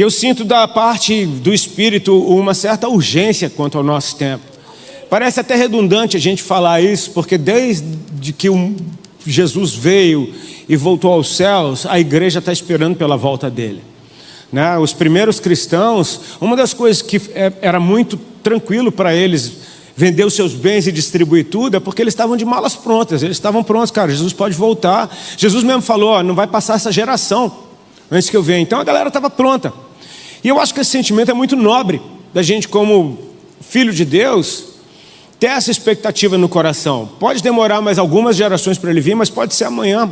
Eu sinto da parte do Espírito uma certa urgência quanto ao nosso tempo. Parece até redundante a gente falar isso, porque desde que Jesus veio e voltou aos céus, a igreja está esperando pela volta dele. Né? Os primeiros cristãos, uma das coisas que era muito tranquilo para eles vender os seus bens e distribuir tudo, é porque eles estavam de malas prontas, eles estavam prontos, cara, Jesus pode voltar. Jesus mesmo falou, ó, não vai passar essa geração antes que eu venha. Então a galera estava pronta. E eu acho que esse sentimento é muito nobre da gente, como filho de Deus, ter essa expectativa no coração. Pode demorar mais algumas gerações para ele vir, mas pode ser amanhã.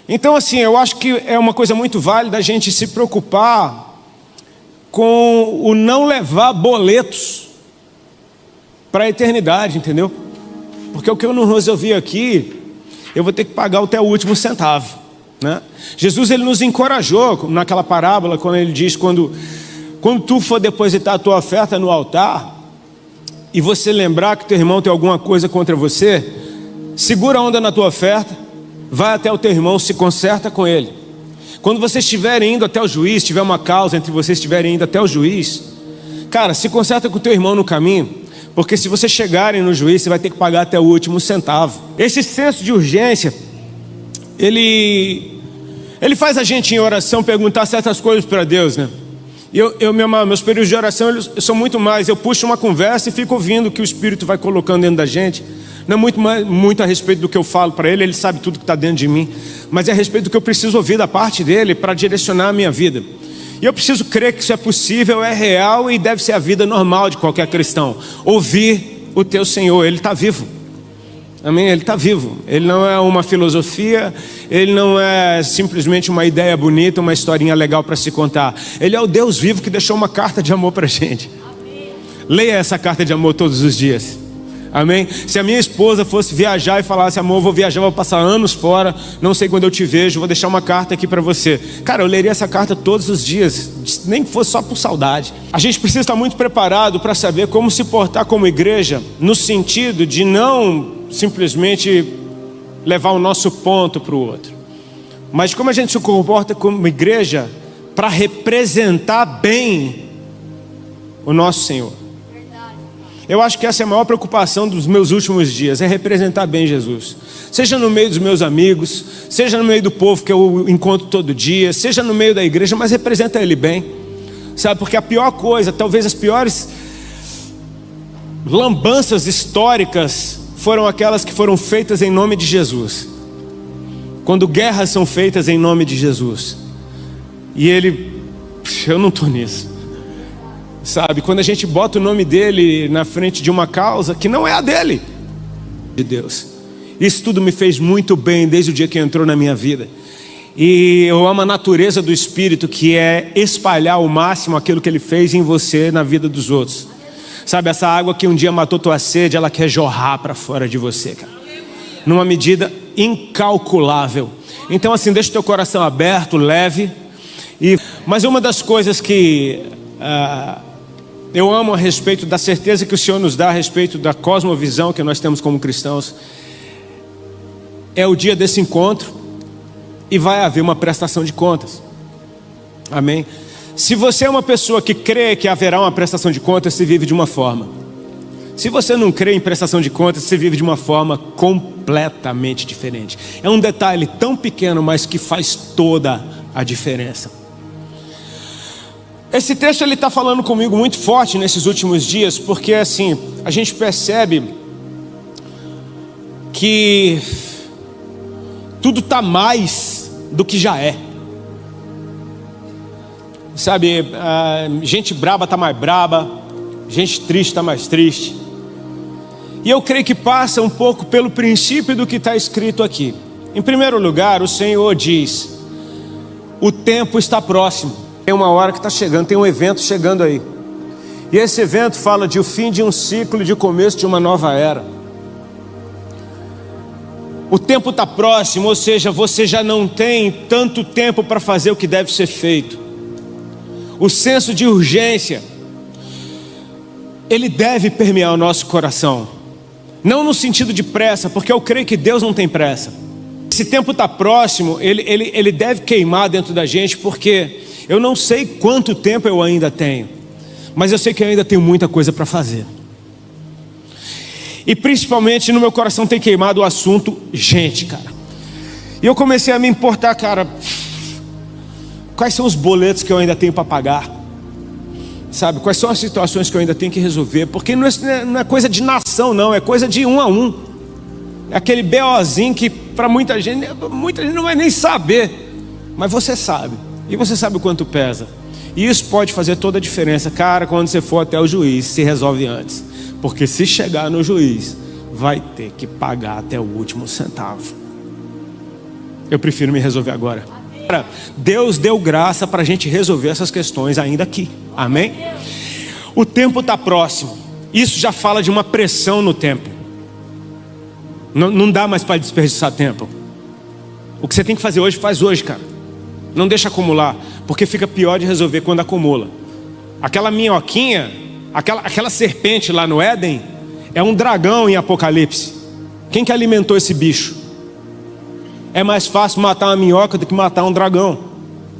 Então assim, eu acho que é uma coisa muito válida a gente se preocupar com o não levar boletos para a eternidade, entendeu? Porque o que eu não resolvi aqui, eu vou ter que pagar até o último centavo, né? Jesus, ele nos encorajou naquela parábola, quando ele diz, quando tu for depositar a tua oferta no altar, e você lembrar que teu irmão tem alguma coisa contra você, segura a onda na tua oferta, vai até o teu irmão, se conserta com ele. Quando vocês estiverem indo até o juiz, tiver uma causa entre vocês estiverem indo até o juiz, cara, se conserta com o teu irmão no caminho, porque se vocês chegarem no juiz, você vai ter que pagar até o último centavo. Esse senso de urgência, ele faz a gente em oração perguntar certas coisas para Deus, né? Meus períodos de oração, eles são muito mais, eu puxo uma conversa e fico ouvindo o que o Espírito vai colocando dentro da gente. Não é muito a respeito do que eu falo para ele sabe tudo que está dentro de mim, mas é a respeito do que eu preciso ouvir da parte dele para direcionar a minha vida. E eu preciso crer que isso é possível, é real e deve ser a vida normal de qualquer cristão. Ouvir o teu Senhor, Ele está vivo. Amém? Ele está vivo. Ele não é uma filosofia, Ele não é simplesmente uma ideia bonita, uma historinha legal para se contar. Ele é o Deus vivo que deixou uma carta de amor para a gente. Amém. Leia essa carta de amor todos os dias. Amém? Se a minha esposa fosse viajar e falasse, amor, eu vou viajar, vou passar anos fora, não sei quando eu te vejo, vou deixar uma carta aqui para você. Cara, eu leria essa carta todos os dias, nem que fosse só por saudade. A gente precisa estar muito preparado para saber como se portar como igreja, no sentido de não simplesmente levar o nosso ponto para o outro, mas como a gente se comporta como igreja para representar bem o nosso Senhor. Eu acho que essa é a maior preocupação dos meus últimos dias, é representar bem Jesus. Seja no meio dos meus amigos, seja no meio do povo que eu encontro todo dia, seja no meio da igreja, mas representa Ele bem. Sabe, porque a pior coisa, talvez as piores lambanças históricas foram aquelas que foram feitas em nome de Jesus. Quando guerras são feitas em nome de Jesus. E eu não estou nisso. Sabe, quando a gente bota o nome dele na frente de uma causa que não é a dele, de Deus. Isso tudo me fez muito bem desde o dia que entrou na minha vida. E eu amo a natureza do Espírito, que é espalhar ao máximo aquilo que Ele fez em você, na vida dos outros. Sabe, essa água que um dia matou tua sede, ela quer jorrar para fora de você, cara, numa medida incalculável. Então assim, deixa o teu coração aberto, leve. Mas uma das coisas que eu amo a respeito da certeza que o Senhor nos dá a respeito da cosmovisão que nós temos como cristãos, é o dia desse encontro e vai haver uma prestação de contas. Amém? Se você é uma pessoa que crê que haverá uma prestação de contas, você vive de uma forma. Se você não crê em prestação de contas, você vive de uma forma completamente diferente. É um detalhe tão pequeno, mas que faz toda a diferença. Esse texto ele está falando comigo muito forte nesses últimos dias, porque assim, a gente percebe que tudo está mais do que já é. Sabe, gente braba está mais braba, gente triste está mais triste. E eu creio que passa um pouco pelo princípio do que está escrito aqui. Em primeiro lugar, o Senhor diz: o tempo está próximo. Tem uma hora que está chegando, tem um evento chegando aí. E esse evento fala de o fim de um ciclo e de começo de uma nova era. O tempo está próximo, ou seja, você já não tem tanto tempo para fazer o que deve ser feito. O senso de urgência, ele deve permear o nosso coração. Não no sentido de pressa, porque eu creio que Deus não tem pressa. Esse tempo está próximo, ele deve queimar dentro da gente, porque Eu não sei quanto tempo eu ainda tenho, mas eu sei que eu ainda tenho muita coisa para fazer. E principalmente no meu coração tem queimado o assunto gente, cara. E eu comecei a me importar, cara, quais são os boletos que eu ainda tenho para pagar? Sabe, quais são as situações que eu ainda tenho que resolver? Porque não é coisa de nação, não, é coisa de um a um. É aquele BOzinho que para muita gente não vai nem saber, mas você sabe, e você sabe o quanto pesa. E isso pode fazer toda a diferença, cara, quando você for até o juiz, se resolve antes. Porque se chegar no juiz, vai ter que pagar até o último centavo. Eu prefiro me resolver agora. Deus deu graça para a gente resolver essas questões ainda aqui, amém? O tempo está próximo. Isso já fala de uma pressão no tempo. Não dá mais para desperdiçar tempo. O que você tem que fazer hoje, faz hoje, cara. Não deixa acumular, porque fica pior de resolver quando acumula. Aquela minhoquinha, aquela serpente lá no Éden, é um dragão em Apocalipse. Quem que alimentou esse bicho? É mais fácil matar uma minhoca do que matar um dragão,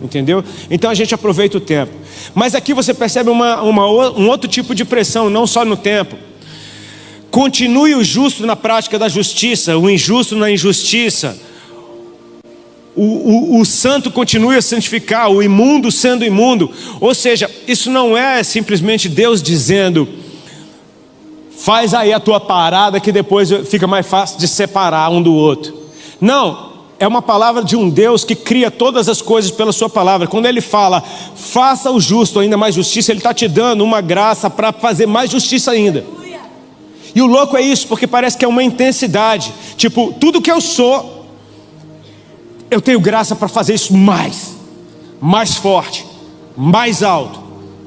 entendeu? Então a gente aproveita o tempo. Mas aqui você percebe um outro tipo de pressão, não só no tempo. Continue o justo na prática da justiça, o injusto na injustiça. O santo continue a santificar, o imundo sendo imundo. Ou seja, isso não é simplesmente Deus dizendo: faz aí a tua parada que depois fica mais fácil de separar um do outro. Não. É uma palavra de um Deus que cria todas as coisas pela sua palavra. Quando Ele fala, faça o justo ainda mais justiça, Ele está te dando uma graça para fazer mais justiça ainda. E o louco é isso, porque parece que é uma intensidade. Tipo, tudo que eu sou, eu tenho graça para fazer isso mais forte, mais alto,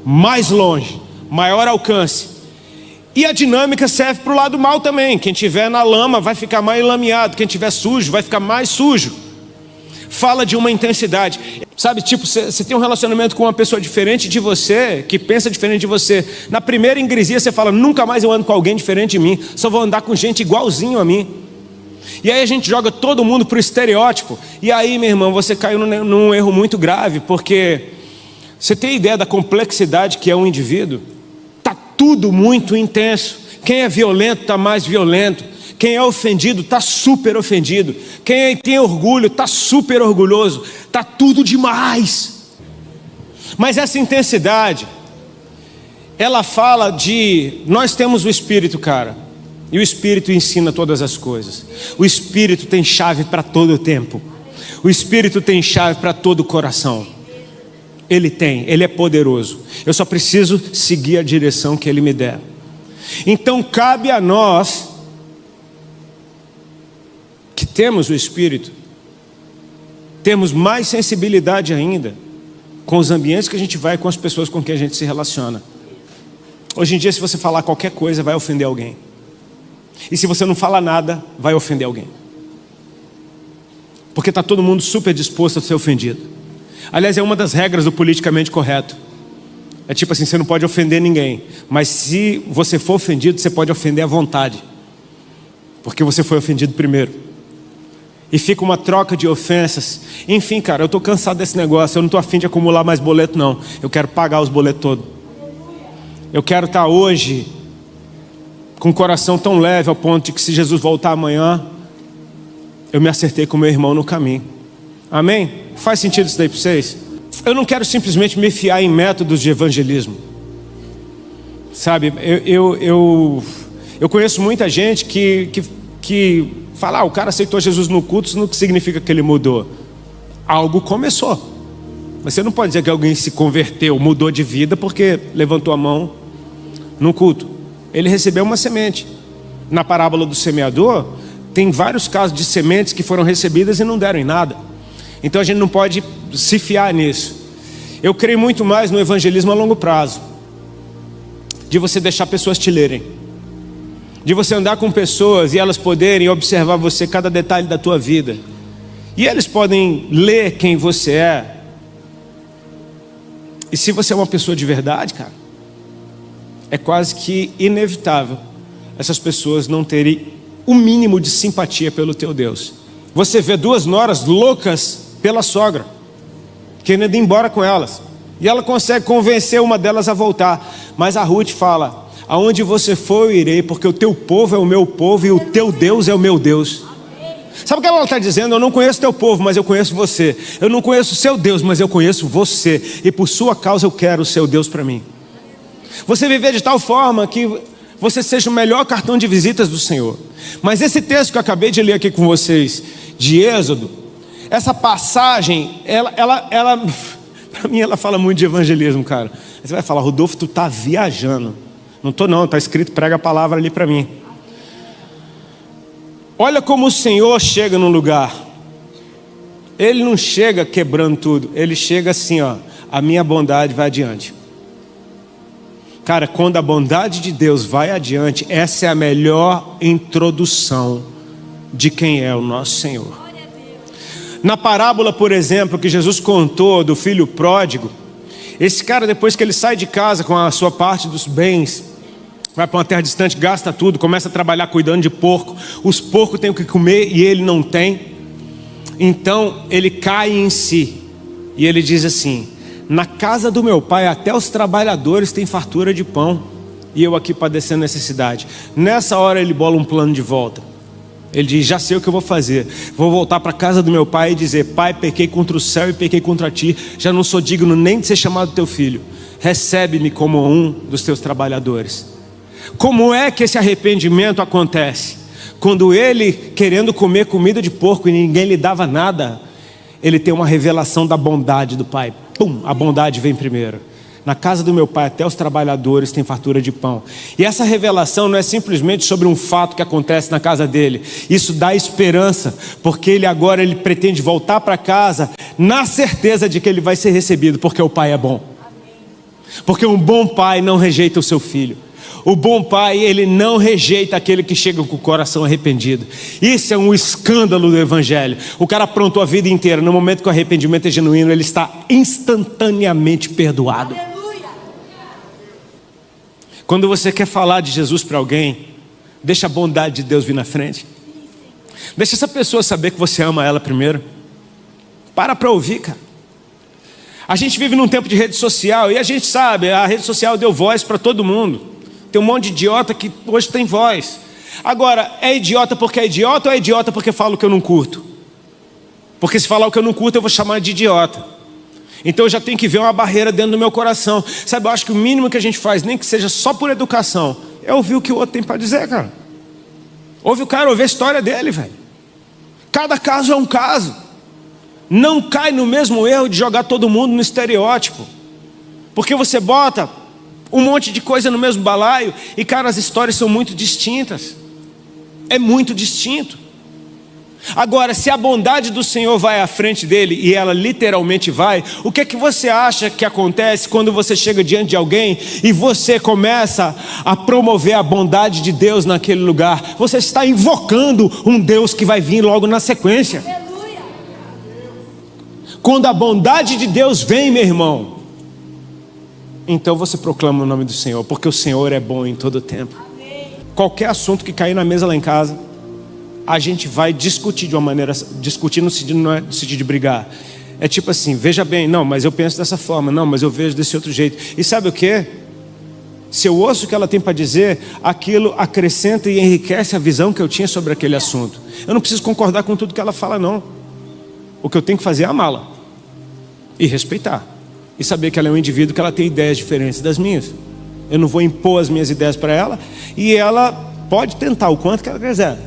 mais longe, maior alcance. E a dinâmica serve para o lado mal também. Quem estiver na lama vai ficar mais enlameado, quem estiver sujo vai ficar mais sujo. Fala de uma intensidade. Sabe, tipo, você tem um relacionamento com uma pessoa diferente de você, que pensa diferente de você. Na primeira ingresia você fala: nunca mais eu ando com alguém diferente de mim, só vou andar com gente igualzinho a mim. E aí a gente joga todo mundo para o estereótipo. E aí, meu irmão, você caiu num erro muito grave, porque você tem ideia da complexidade que é um indivíduo? Tudo muito intenso. Quem é violento está mais violento. Quem é ofendido está super ofendido. Quem tem orgulho está super orgulhoso. Está tudo demais. Mas essa intensidade, ela fala de... Nós temos o Espírito, cara. E o Espírito ensina todas as coisas. O Espírito tem chave para todo o tempo. O Espírito tem chave para todo o coração. Ele é poderoso. Eu só preciso seguir a direção que Ele me der. Então cabe a nós, que temos o Espírito, temos mais sensibilidade ainda com os ambientes que a gente vai, com as pessoas com quem a gente se relaciona. Hoje em dia, se você falar qualquer coisa, vai ofender alguém. E se você não fala nada, vai ofender alguém. Porque está todo mundo super disposto a ser ofendido. Aliás, é uma das regras do politicamente correto. É tipo assim, você não pode ofender ninguém. Mas se você for ofendido, você pode ofender à vontade. Porque você foi ofendido primeiro. E fica uma troca de ofensas. Enfim, cara, eu estou cansado desse negócio. Eu não estou afim de acumular mais boleto, não. Eu quero pagar os boletos todos. Eu quero estar hoje com o coração tão leve ao ponto de que, se Jesus voltar amanhã, eu me acertei com meu irmão no caminho. Amém? Faz sentido isso daí para vocês? Eu não quero simplesmente me fiar em métodos de evangelismo. Sabe, eu conheço muita gente que fala: o cara aceitou Jesus no culto, isso não significa que ele mudou. Algo começou. Mas você não pode dizer que alguém se converteu, mudou de vida porque levantou a mão no culto. Ele recebeu uma semente. Na parábola do semeador, tem vários casos de sementes que foram recebidas e não deram em nada. Então a gente não pode se fiar nisso. Eu creio muito mais no evangelismo a longo prazo. De você deixar pessoas te lerem. De você andar com pessoas e elas poderem observar você, cada detalhe da tua vida. E eles podem ler quem você é. E se você é uma pessoa de verdade, cara, é quase que inevitável essas pessoas não terem o mínimo de simpatia pelo teu Deus. Você vê duas noras loucas pela sogra, querendo ir embora com elas. E ela consegue convencer uma delas a voltar. Mas a Ruth fala: aonde você for eu irei, porque o teu povo é o meu povo e o teu Deus é o meu Deus. Sabe o que ela está dizendo? Eu não conheço teu povo, mas eu conheço você. Eu não conheço o seu Deus, mas eu conheço você. E por sua causa eu quero o seu Deus para mim. Você viver de tal forma que você seja o melhor cartão de visitas do Senhor. Mas esse texto que eu acabei de ler aqui com vocês, de Êxodo, essa passagem, ela para mim ela fala muito de evangelismo, cara. Você vai falar: Rodolfo, tu tá viajando. Não tô não, tá escrito, prega a palavra ali para mim. Olha como o Senhor chega num lugar. Ele não chega quebrando tudo. Ele chega assim, ó: a minha bondade vai adiante. Cara, quando a bondade de Deus vai adiante, essa é a melhor introdução de quem é o nosso Senhor. Na parábola, por exemplo, que Jesus contou do filho pródigo, esse cara, depois que ele sai de casa com a sua parte dos bens, vai para uma terra distante, gasta tudo, começa a trabalhar cuidando de porco. Os porcos têm o que comer e ele não tem. Então ele cai em si e ele diz assim: na casa do meu pai até os trabalhadores têm fartura de pão, e eu aqui padecendo necessidade. Nessa hora ele bola um plano de volta. Ele diz: já sei o que eu vou fazer. Vou voltar para a casa do meu pai e dizer: pai, pequei contra o céu e pequei contra ti. Já não sou digno nem de ser chamado teu filho. Recebe-me como um dos teus trabalhadores. Como é que esse arrependimento acontece? Quando ele, querendo comer comida de porco e ninguém lhe dava nada, ele tem uma revelação da bondade do pai. Pum, a bondade vem primeiro. Na casa do meu pai até os trabalhadores têm fartura de pão. E essa revelação não é simplesmente sobre um fato que acontece na casa dele. Isso dá esperança, porque ele pretende voltar para casa na certeza de que ele vai ser recebido, porque o pai é bom. Porque um bom pai não rejeita o seu filho. O bom pai, ele não rejeita aquele que chega com o coração arrependido. Isso é um escândalo do evangelho. O cara aprontou a vida inteira. No momento que o arrependimento é genuíno, ele está instantaneamente perdoado. Aleluia. Quando você quer falar de Jesus para alguém, deixa a bondade de Deus vir na frente. Deixa essa pessoa saber que você ama ela primeiro. Para ouvir, cara. A gente vive num tempo de rede social e a gente sabe, a rede social deu voz para todo mundo. Tem um monte de idiota que hoje tem voz. Agora, é idiota porque é idiota ou é idiota porque fala o que eu não curto? Porque se falar o que eu não curto, eu vou chamar de idiota. Então eu já tenho que ver uma barreira dentro do meu coração. Sabe, eu acho que o mínimo que a gente faz, nem que seja só por educação, é ouvir o que o outro tem para dizer, cara. Ouve o cara, ouve a história dele, velho. Cada caso é um caso. Não cai no mesmo erro de jogar todo mundo no estereótipo. Porque você bota um monte de coisa no mesmo balaio e, cara, as histórias são muito distintas. É muito distinto. Agora, se a bondade do Senhor vai à frente dele, e ela literalmente vai, o que é que você acha que acontece quando você chega diante de alguém e você começa a promover a bondade de Deus naquele lugar? Você está invocando um Deus que vai vir logo na sequência. Aleluia. Quando a bondade de Deus vem, meu irmão, então você proclama o nome do Senhor, porque o Senhor é bom em todo tempo. Amém. Qualquer assunto que cair na mesa lá em casa, a gente vai discutir de uma maneira, discutir no sentido de brigar. É tipo assim: veja bem, não, mas eu penso dessa forma, não, mas eu vejo desse outro jeito. E sabe o que? Se eu ouço o que ela tem para dizer, aquilo acrescenta e enriquece a visão que eu tinha sobre aquele assunto. Eu não preciso concordar com tudo que ela fala, não. O que eu tenho que fazer é amá-la e respeitar. E saber que ela é um indivíduo, que ela tem ideias diferentes das minhas. Eu não vou impor as minhas ideias para ela. E ela pode tentar o quanto que ela quiser.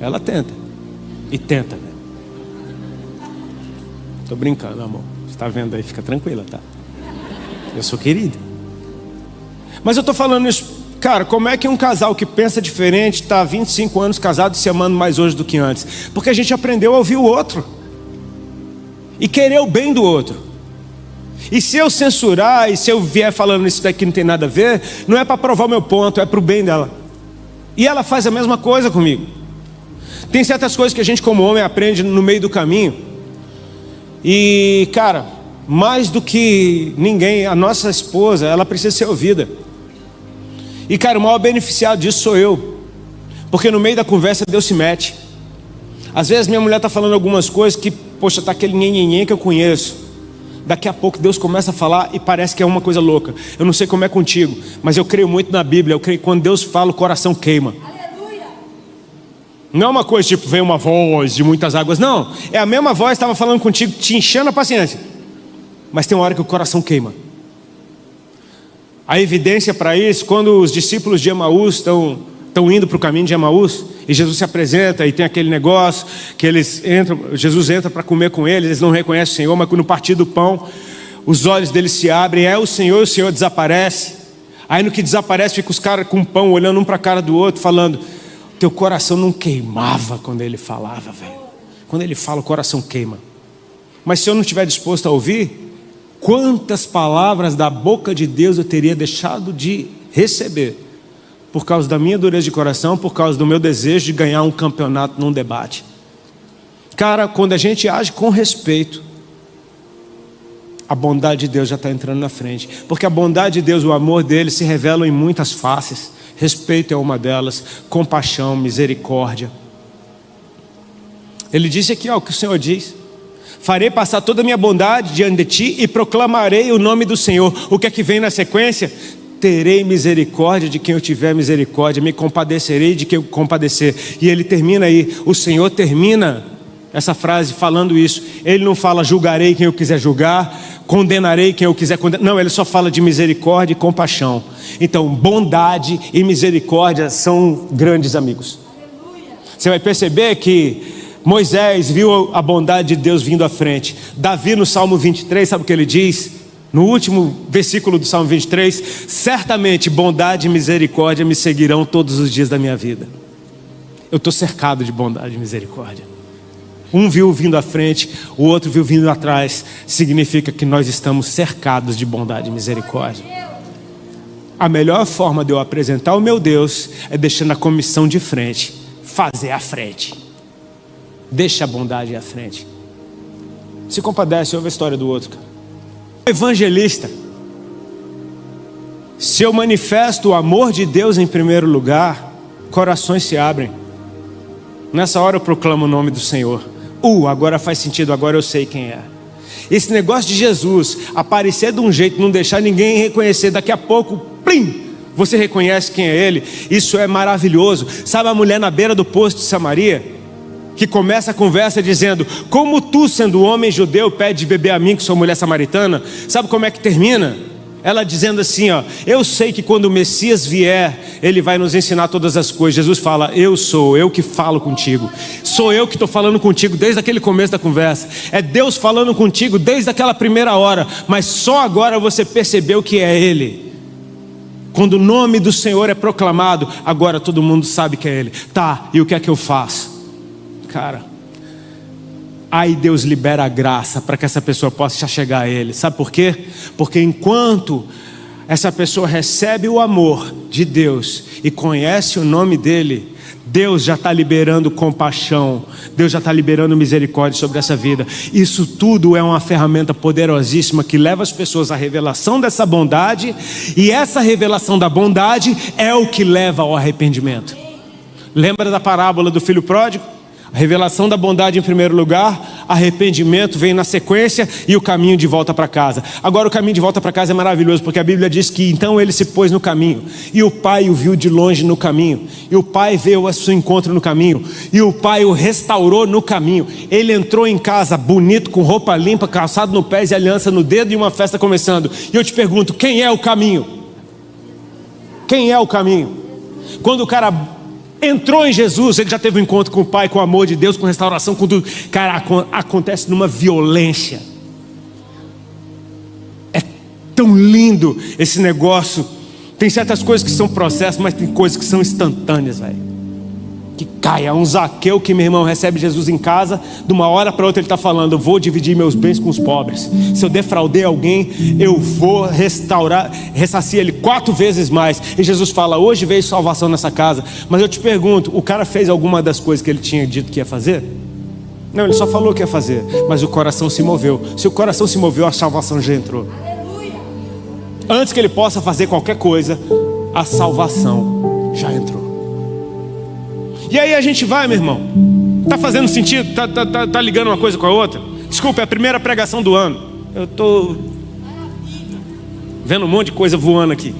Ela tenta. E tenta, né? Tô brincando, amor. Você tá vendo aí? Fica tranquila, tá? Eu sou querido. Mas eu tô falando isso, cara, como é que um casal que pensa diferente está há 25 anos casado e se amando mais hoje do que antes? Porque a gente aprendeu a ouvir o outro. E querer o bem do outro. E se eu censurar, e se eu vier falando isso daqui não tem nada a ver, não é para provar o meu ponto, é para o bem dela. E ela faz a mesma coisa comigo. Tem certas coisas que a gente como homem aprende no meio do caminho. E, cara, mais do que ninguém, a nossa esposa, ela precisa ser ouvida. E, cara, o maior beneficiado disso sou eu. Porque no meio da conversa Deus se mete. Às vezes minha mulher está falando algumas coisas que, poxa, está aquele nhenhenhen que eu conheço. daqui a pouco Deus começa a falar e parece que é uma coisa louca. Eu não sei como é contigo, mas eu creio muito na Bíblia. Eu creio que quando Deus fala, o coração queima. Não é uma coisa tipo, vem uma voz de muitas águas. Não, é a mesma voz que estava falando contigo, te enchendo a paciência. Mas tem uma hora que o coração queima. A evidência para isso, quando os discípulos de Emaús estão indo para o caminho de Emaús, e Jesus se apresenta e tem aquele negócio que eles entram, Jesus entra para comer com eles não reconhecem o Senhor, mas no partir do pão, os olhos deles se abrem, é o Senhor, e o Senhor desaparece. Aí no que desaparece, fica os caras com o pão, olhando um para a cara do outro, falando, teu coração não queimava quando ele falava, velho. Quando ele fala, o coração queima. Mas se eu não estiver disposto a ouvir, quantas palavras da boca de Deus eu teria deixado de receber por causa da minha dureza de coração, por causa do meu desejo de ganhar um campeonato num debate. Cara, quando a gente age com respeito, a bondade de Deus já está entrando na frente. Porque a bondade de Deus, o amor dele se revelam em muitas faces. Respeito é uma delas, compaixão, misericórdia. Ele disse aqui, o que o Senhor diz: farei passar toda a minha bondade diante de ti e proclamarei o nome do Senhor. O que é que vem na sequência? Terei misericórdia de quem eu tiver misericórdia, me compadecerei de quem eu compadecer. E ele termina aí, o Senhor termina essa frase falando isso. Ele não fala julgarei quem eu quiser julgar, condenarei quem eu quiser condenar. Não, ele só fala de misericórdia e compaixão. Então, bondade e misericórdia são grandes amigos. Você vai perceber que Moisés viu a bondade de Deus vindo à frente. Davi no Salmo 23, sabe o que ele diz? No último versículo do Salmo 23, certamente bondade e misericórdia me seguirão todos os dias da minha vida. Eu estou cercado de bondade e misericórdia. Um viu vindo à frente, o outro viu vindo atrás. Significa que nós estamos cercados de bondade e misericórdia. A melhor forma de eu apresentar o meu Deus é deixando a comissão de frente, fazer a frente. Deixa a bondade à frente. Se compadece, ouve a história do outro, cara. Evangelista, se eu manifesto o amor de Deus em primeiro lugar, corações se abrem. Nessa hora eu proclamo o nome do Senhor. Agora faz sentido, agora eu sei quem é. Esse negócio de Jesus aparecer de um jeito, não deixar ninguém reconhecer, daqui a pouco, plim, você reconhece quem é Ele. Isso é maravilhoso. Sabe a mulher na beira do poço de Samaria? Que começa a conversa dizendo, como tu, sendo homem judeu, pede beber a mim, que sou mulher samaritana? Sabe como é que termina? Ela dizendo assim, eu sei que quando o Messias vier, ele vai nos ensinar todas as coisas. Jesus fala, sou eu que falo contigo. Sou eu que estou falando contigo desde aquele começo da conversa. É Deus falando contigo desde aquela primeira hora. Mas só agora você percebeu que é Ele. Quando o nome do Senhor é proclamado, agora todo mundo sabe que é Ele. Tá, e o que é que eu faço? Cara, aí Deus libera a graça para que essa pessoa possa chegar a Ele. Sabe por quê? Porque enquanto essa pessoa recebe o amor de Deus e conhece o nome dEle, Deus já está liberando compaixão, Deus já está liberando misericórdia sobre essa vida. Isso tudo é uma ferramenta poderosíssima que leva as pessoas à revelação dessa bondade, e essa revelação da bondade é o que leva ao arrependimento. Lembra da parábola do filho pródigo? A revelação da bondade em primeiro lugar, arrependimento vem na sequência e o caminho de volta para casa. Agora o caminho de volta para casa é maravilhoso, porque a Bíblia diz que então ele se pôs no caminho, e o pai o viu de longe no caminho, e o pai veio ao seu encontro no caminho, e o pai o restaurou no caminho. Ele entrou em casa bonito, com roupa limpa, calçado no pé e aliança no dedo, e uma festa começando. E eu te pergunto, quem é o caminho? Quem é o caminho? Quando o cara entrou em Jesus, ele já teve um encontro com o Pai, com o amor de Deus, com restauração, com tudo. Cara, acontece numa violência. É tão lindo esse negócio. Tem certas coisas que são processos, mas tem coisas que são instantâneas, velho. Que caia. Um Zaqueu que, meu irmão, recebe Jesus em casa, de uma hora para outra ele está falando, eu vou dividir meus bens com os pobres. Se eu defraudei alguém, eu vou ressarcir ele 4 vezes mais. E Jesus fala, hoje veio salvação nessa casa. Mas eu te pergunto, o cara fez alguma das coisas que ele tinha dito que ia fazer? Não, ele só falou que ia fazer, mas o coração se moveu. Se o coração se moveu, a salvação já entrou. Antes que ele possa fazer qualquer coisa, a salvação já entrou. E aí a gente vai, meu irmão. Tá fazendo sentido? Tá ligando uma coisa com a outra? Desculpa, é a primeira pregação do ano. Eu estou vendo um monte de coisa voando aqui.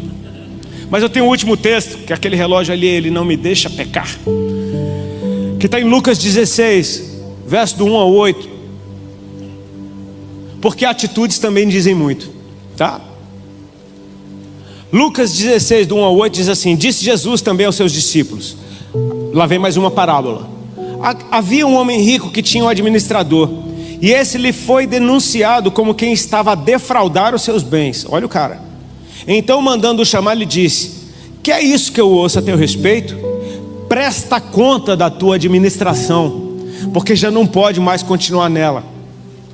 Mas eu tenho o último texto, que aquele relógio ali, ele não me deixa pecar, que está em Lucas 16, verso do 1 ao 8. Porque atitudes também dizem muito, tá? Lucas 16, do 1 ao 8 diz assim: disse Jesus também aos seus discípulos. Lá vem mais uma parábola. Havia um homem rico que tinha um administrador, e esse lhe foi denunciado como quem estava a defraudar os seus bens. Olha o cara. Então, mandando-o chamar, lhe disse: que é isso que eu ouço a teu respeito? Presta conta da tua administração, porque já não pode mais continuar nela.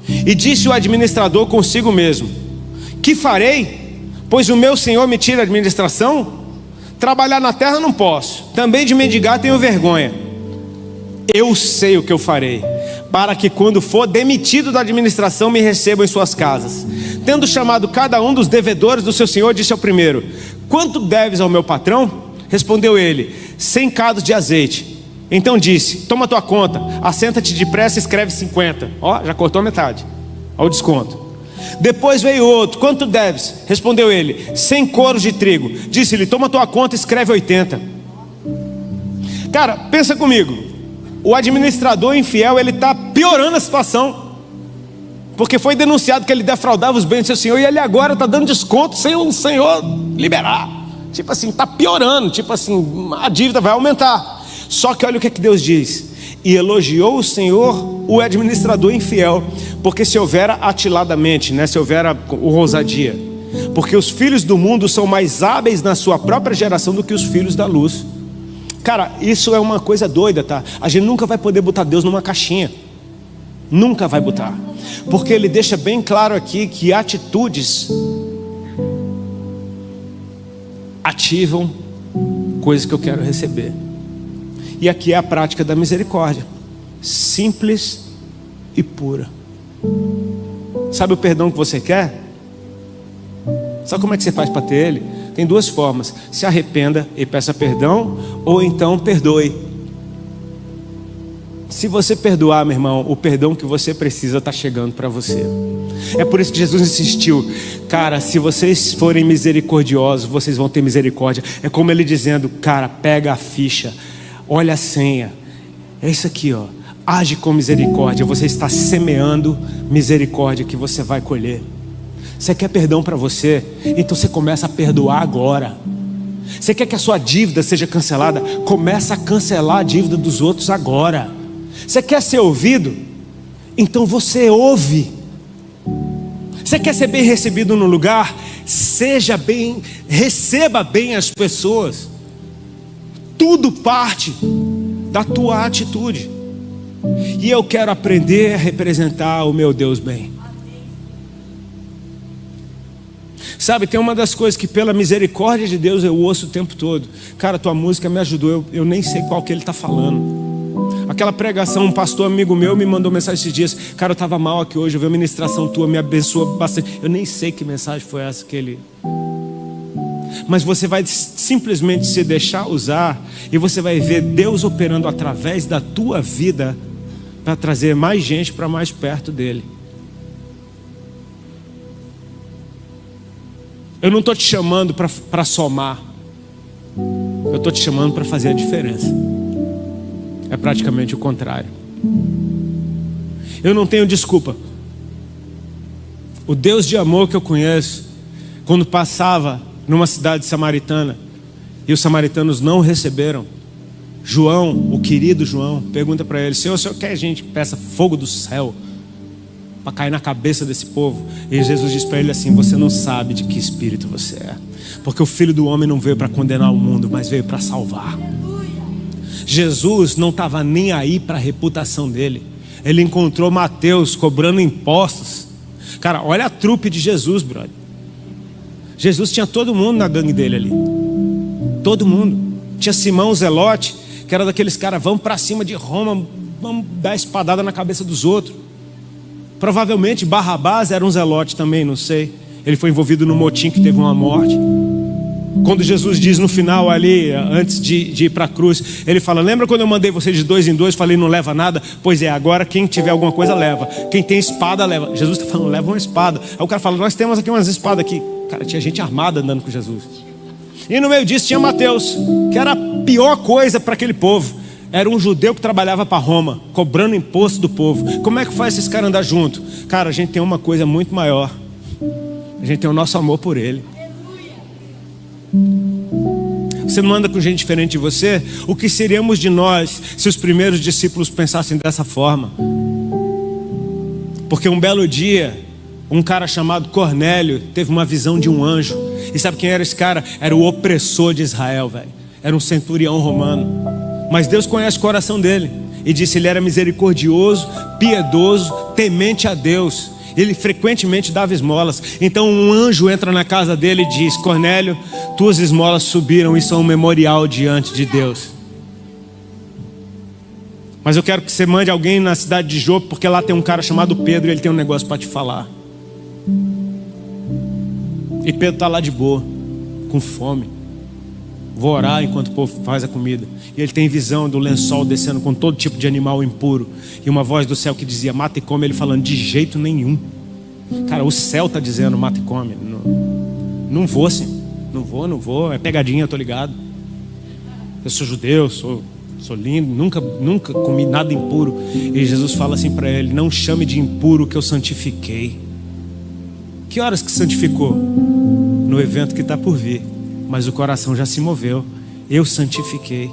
E disse o administrador consigo mesmo: que farei? Pois o meu senhor me tira a administração? Trabalhar na terra não posso, também de mendigar tenho vergonha. Eu sei o que eu farei, para que quando for demitido da administração me recebam em suas casas. Tendo chamado cada um dos devedores do seu senhor, disse ao primeiro: quanto deves ao meu patrão? Respondeu ele: 100 cados de azeite. Então disse: toma tua conta, assenta-te depressa e escreve 50. Ó, já cortou metade, ao desconto. Depois veio outro: quanto deves? Respondeu ele: 100 coros de trigo. Disse-lhe: toma tua conta e escreve 80. Cara, pensa comigo. O administrador infiel, ele está piorando a situação, porque foi denunciado que ele defraudava os bens do seu senhor, e ele agora está dando desconto sem o senhor liberar. Tipo assim, está piorando, tipo assim, a dívida vai aumentar. Só que olha o que Deus diz: e elogiou o Senhor o administrador infiel, porque se houvera atiladamente, né? Se houvera ousadia, porque os filhos do mundo são mais hábeis na sua própria geração do que os filhos da luz. Cara, isso é uma coisa doida, tá? A gente nunca vai poder botar Deus numa caixinha. Nunca vai botar. Porque ele deixa bem claro aqui que atitudes ativam coisas que eu quero receber. E aqui é a prática da misericórdia. Simples e pura. Sabe o perdão que você quer? Sabe como é que você faz para ter ele? Tem duas formas: se arrependa e peça perdão, ou então perdoe. Se você perdoar, meu irmão, o perdão que você precisa está chegando para você. É por isso que Jesus insistiu: cara, se vocês forem misericordiosos, vocês vão ter misericórdia. É como ele dizendo: cara, pega a ficha, olha a senha, é isso aqui, ó. Age com misericórdia. Você está semeando misericórdia que você vai colher. Você quer perdão para você? Então você começa a perdoar agora. Você quer que a sua dívida seja cancelada? Começa a cancelar a dívida dos outros agora. Você quer ser ouvido? Então você ouve. Você quer ser bem recebido no lugar? Seja bem, receba bem as pessoas. Tudo parte da tua atitude. E eu quero aprender a representar o meu Deus bem. Sabe, tem uma das coisas que pela misericórdia de Deus eu ouço o tempo todo. Cara, tua música me ajudou, eu nem sei qual que ele está falando. Aquela pregação, um pastor amigo meu me mandou mensagem esses dias: cara, eu estava mal aqui hoje, eu vi a ministração tua, me abençoou bastante. Eu nem sei que mensagem foi essa que ele... Mas você vai simplesmente se deixar usar, e você vai ver Deus operando através da tua vida para trazer mais gente para mais perto dele. Eu não estou te chamando para somar, eu estou te chamando para fazer a diferença. É praticamente o contrário. Eu não tenho desculpa. O Deus de amor que eu conheço, quando passava numa cidade samaritana e os samaritanos não o receberam, João, o querido João, pergunta para ele: Senhor, o senhor quer que a gente peça fogo do céu para cair na cabeça desse povo? E Jesus diz para ele assim: você não sabe de que espírito você é, porque o Filho do Homem não veio para condenar o mundo, mas veio para salvar. Jesus não estava nem aí para a reputação dele. Ele encontrou Mateus cobrando impostos. Cara, olha a trupe de Jesus, brother. Jesus tinha todo mundo na gangue dele ali. Todo mundo. Tinha Simão Zelote, que era daqueles caras: vamos para cima de Roma, vamos dar espadada na cabeça dos outros. Provavelmente Barrabás era um zelote também, não sei. Ele foi envolvido no motim que teve uma morte. Quando Jesus diz no final ali, antes de ir para a cruz, ele fala: lembra quando eu mandei você de 2 em 2, falei não leva nada? Pois é, agora quem tiver alguma coisa leva, quem tem espada leva. Jesus está falando, leva uma espada. Aí o cara fala: nós temos aqui umas espadas aqui. Cara, tinha gente armada andando com Jesus. E no meio disso tinha Mateus, que era a pior coisa para aquele povo. Era um judeu que trabalhava para Roma, cobrando imposto do povo. Como é que faz esses caras andar junto? Cara, a gente tem uma coisa muito maior. A gente tem o nosso amor por ele. Você não anda com gente diferente de você? O que seríamos de nós se os primeiros discípulos pensassem dessa forma? Porque um belo dia, um cara chamado Cornélio teve uma visão de um anjo. E sabe quem era esse cara? Era o opressor de Israel, velho. Era um centurião romano. Mas Deus conhece o coração dele. E disse: ele era misericordioso, piedoso, temente a Deus. Ele frequentemente dava esmolas. Então um anjo entra na casa dele e diz: Cornélio, tuas esmolas subiram e são um memorial diante de Deus. Mas eu quero que você mande alguém na cidade de Jope, porque lá tem um cara chamado Pedro e ele tem um negócio para te falar. E Pedro está lá de boa, com fome. Vou orar enquanto o povo faz a comida. E ele tem visão do lençol descendo com todo tipo de animal impuro. E uma voz do céu que dizia: mata e come. Ele falando: de jeito nenhum. Cara, o céu está dizendo: mata e come. Não vou assim. Não vou. É pegadinha, eu tô ligado. Eu sou judeu, sou lindo. Nunca comi nada impuro. E Jesus fala assim para ele: não chame de impuro que eu santifiquei. Que horas que santificou? No evento que está por vir. Mas o coração já se moveu. Eu santifiquei.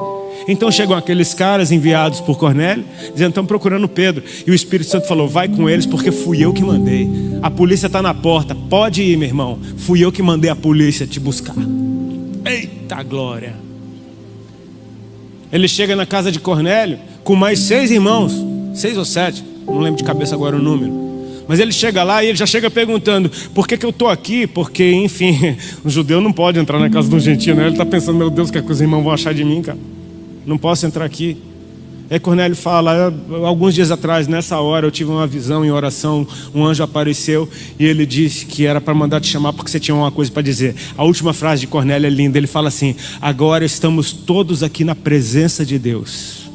Então chegam aqueles caras enviados por Cornélio, dizendo: estão procurando Pedro. E o Espírito Santo falou: vai com eles, porque fui eu que mandei. A polícia está na porta, pode ir, meu irmão. Fui eu que mandei a polícia te buscar. Eita glória. Ele chega na casa de Cornélio com mais 6 irmãos, 6 ou 7, não lembro de cabeça agora o número. Mas ele chega lá e ele já chega perguntando: por que eu estou aqui? Porque, enfim, um judeu não pode entrar na casa de um gentio, né? Ele está pensando: meu Deus, o que os irmãos vão achar de mim, cara? Não posso entrar aqui. Aí Cornélio fala: alguns dias atrás, nessa hora, eu tive uma visão em oração. Um anjo apareceu e ele disse que era para mandar te chamar porque você tinha uma coisa para dizer. A última frase de Cornélio é linda. Ele fala assim: agora estamos todos aqui na presença de Deus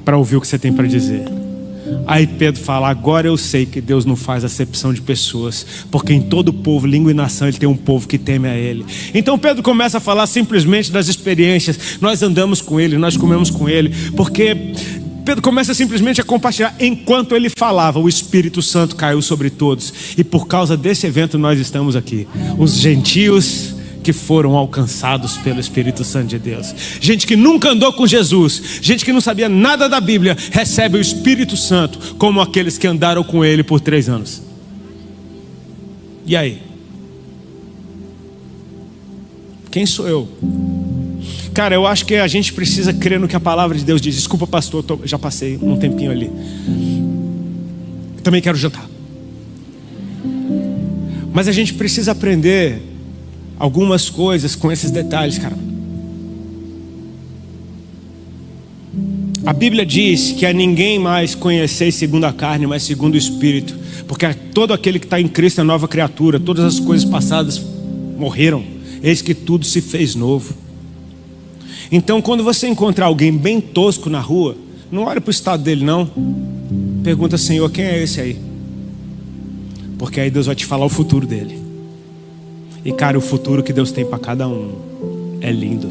para ouvir o que você tem para dizer. Aí Pedro fala: agora eu sei que Deus não faz acepção de pessoas, porque em todo povo, língua e nação, Ele tem um povo que teme a Ele. Então Pedro começa a falar simplesmente das experiências. Nós andamos com Ele, nós comemos com Ele, porque Pedro começa simplesmente a compartilhar. Enquanto ele falava, o Espírito Santo caiu sobre todos. E por causa desse evento nós estamos aqui. Os gentios que foram alcançados pelo Espírito Santo de Deus. Gente que nunca andou com Jesus, gente que não sabia nada da Bíblia, recebe o Espírito Santo como aqueles que andaram com Ele por 3 anos. E aí? Quem sou eu? Cara, eu acho que a gente precisa crer no que a palavra de Deus diz. Desculpa, pastor, já passei um tempinho ali. Também quero jantar. Mas a gente precisa aprender algumas coisas com esses detalhes, cara. A Bíblia diz que a ninguém mais conheceis segundo a carne, mas segundo o Espírito. Porque todo aquele que está em Cristo é nova criatura. Todas as coisas passadas morreram. Eis que tudo se fez novo. Então quando você encontrar alguém bem tosco na rua, não olha para o estado dele não. Pergunta: Senhor, quem é esse aí? Porque aí Deus vai te falar o futuro dele. E cara, o futuro que Deus tem para cada um é lindo.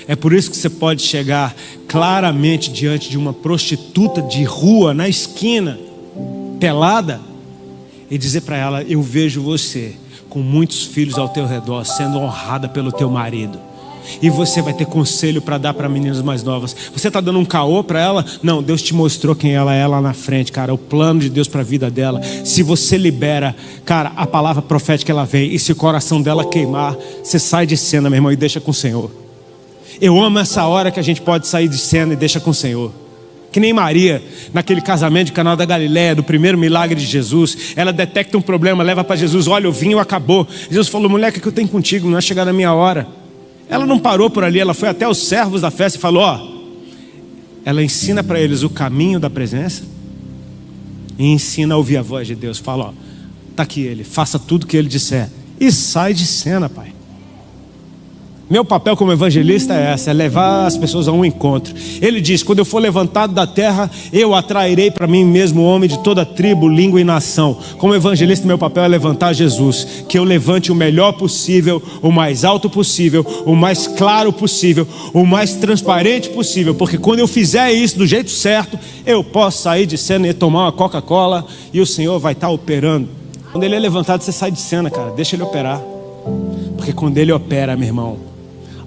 É por isso que você pode chegar claramente diante de uma prostituta de rua, na esquina, pelada, e dizer para ela: eu vejo você com muitos filhos ao teu redor, sendo honrada pelo teu marido. E você vai ter conselho para dar para meninas mais novas. Você está dando um caô para ela? Não, Deus te mostrou quem ela é lá na frente, cara. O plano de Deus para a vida dela. Se você libera, cara, a palavra profética, ela vem. E se o coração dela queimar, você sai de cena, meu irmão, e deixa com o Senhor. Eu amo essa hora que a gente pode sair de cena e deixa com o Senhor. Que nem Maria, naquele casamento de Caná da Galileia, do primeiro milagre de Jesus. Ela detecta um problema, leva para Jesus: olha, o vinho acabou. Jesus falou: mulher, o que eu tenho contigo? Não é chegar na minha hora. Ela não parou por ali, ela foi até os servos da festa e falou: ó, ela ensina para eles o caminho da presença e ensina a ouvir a voz de Deus. Fala: ó, tá aqui ele, faça tudo o que ele disser. E sai de cena, pai. Meu papel como evangelista é levar as pessoas a um encontro. Ele diz: quando eu for levantado da terra, eu atrairei para mim mesmo homem de toda tribo, língua e nação. Como evangelista, meu papel é levantar Jesus, que eu levante o melhor possível, o mais alto possível, o mais claro possível, o mais transparente possível, porque quando eu fizer isso do jeito certo, eu posso sair de cena e tomar uma Coca-Cola e o Senhor vai estar operando. Quando ele é levantado, você sai de cena, cara, deixa ele operar, porque quando ele opera, meu irmão,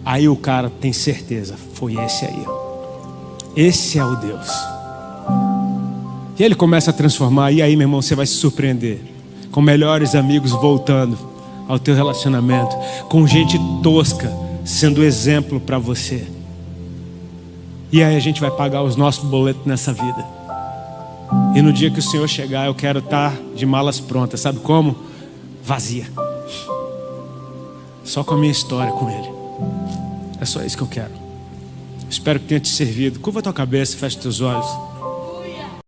aí o cara tem certeza, foi esse aí. Esse é o Deus. E ele começa a transformar, e aí, meu irmão, você vai se surpreender. Com melhores amigos voltando ao teu relacionamento. Com gente tosca sendo exemplo para você. E aí a gente vai pagar os nossos boletos nessa vida. E no dia que o Senhor chegar, eu quero estar de malas prontas. Sabe como? Vazia. Só com a minha história com Ele. É só isso que eu quero. Espero que tenha te servido. Curva a tua cabeça, fecha teus olhos.